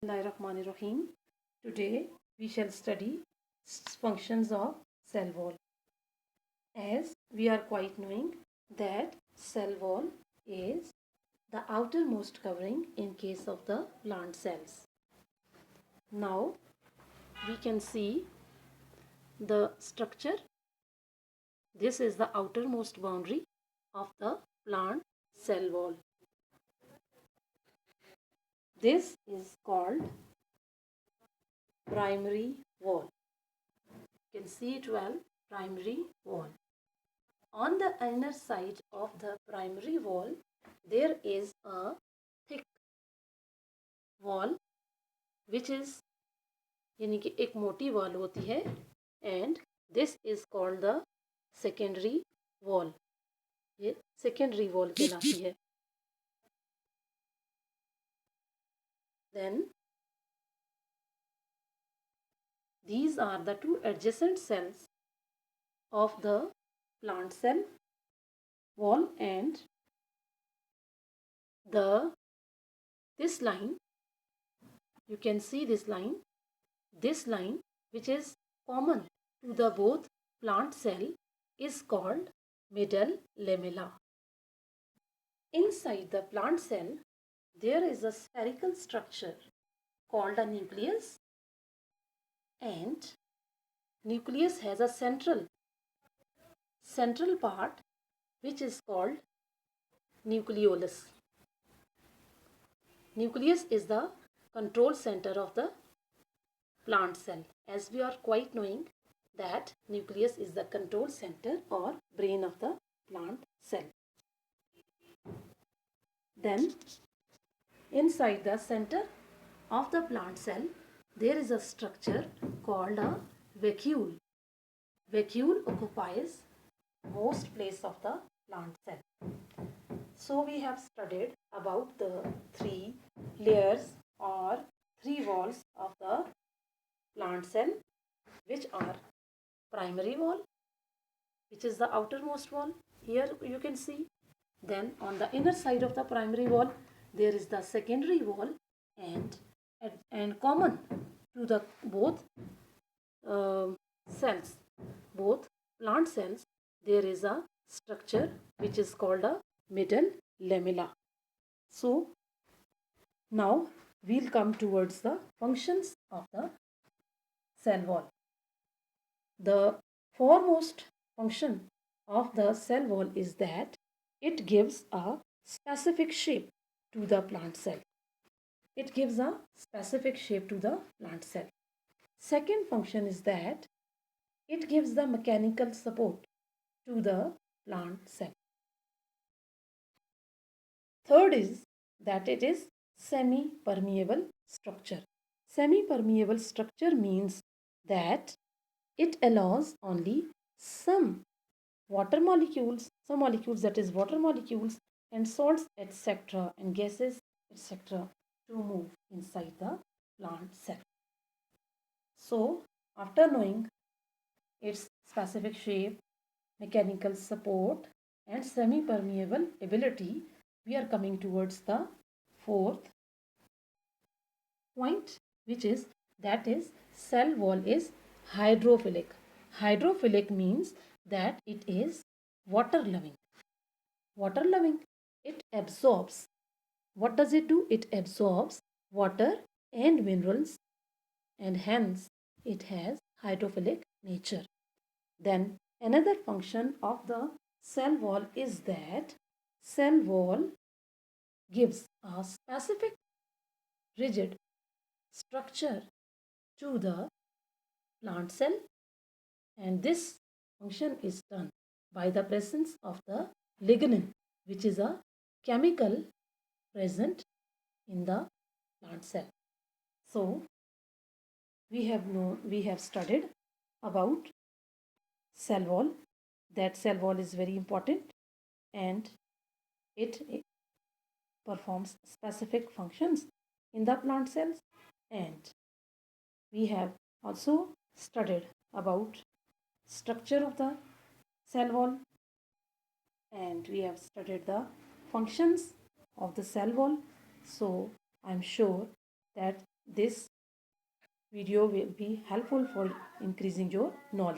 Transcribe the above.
Bismillahirrahmanirrahim. Today we shall study functions of cell wall. As we are quite knowing that cell wall is the outermost covering in case of the plant cells. Now we can see the structure. This is the outermost boundary of the plant cell wall. This is called primary wall. You can see it well, primary wall. On the inner side of the primary wall, there is a thick wall which is यानी कि एक मोटी wall होती है and this is called the secondary wall. ये secondary wall कहलाती है. Then these are the two adjacent cells of the plant cell wall and this line, you can see this line which is common to the both plant cell is called middle lamella. Inside the plant cell there is a spherical structure called a nucleus, and nucleus has a central part which is called nucleolus. Nucleus is the control center of the plant cell, as we are quite knowing that nucleus is the control center or brain of the plant cell. Then inside the center of the plant cell there is a structure called a vacuole. Vacuole occupies most place of the plant cell. So we have studied about the three layers or three walls of the plant cell, which are primary wall, which is the outermost wall. Here you can see. Then on the inner side of the primary wall there is the secondary wall, and common to the both cells, both plant cells, there is a structure which is called a middle lamella. So now we'll come towards the functions of the cell wall. The foremost function of the cell wall is that it gives a specific shape to the plant cell. It gives a specific shape to the plant cell. Second function is that it gives the mechanical support to the plant cell. Third is that it is semi-permeable structure. Semi-permeable structure means that it allows only some water molecules, that is water molecules and salts etc. and gases etc. to move inside the plant cell. So after knowing its specific shape, mechanical support and semi-permeable ability, we are coming towards the fourth point, which is cell wall is hydrophilic. Hydrophilic means that it is water loving. Water loving, it absorbs. What does it do? It absorbs water and minerals, and hence it has hydrophilic nature. Then another function of the cell wall is that cell wall gives a specific rigid structure to the plant cell, and this function is done by the presence of the lignin, which is a chemical present in the plant cell. So we have studied about cell wall, that cell wall is very important and it performs specific functions in the plant cells, and we have also studied about structure of the cell wall, and we have studied the functions of the cell wall. So I'm sure that this video will be helpful for increasing your knowledge.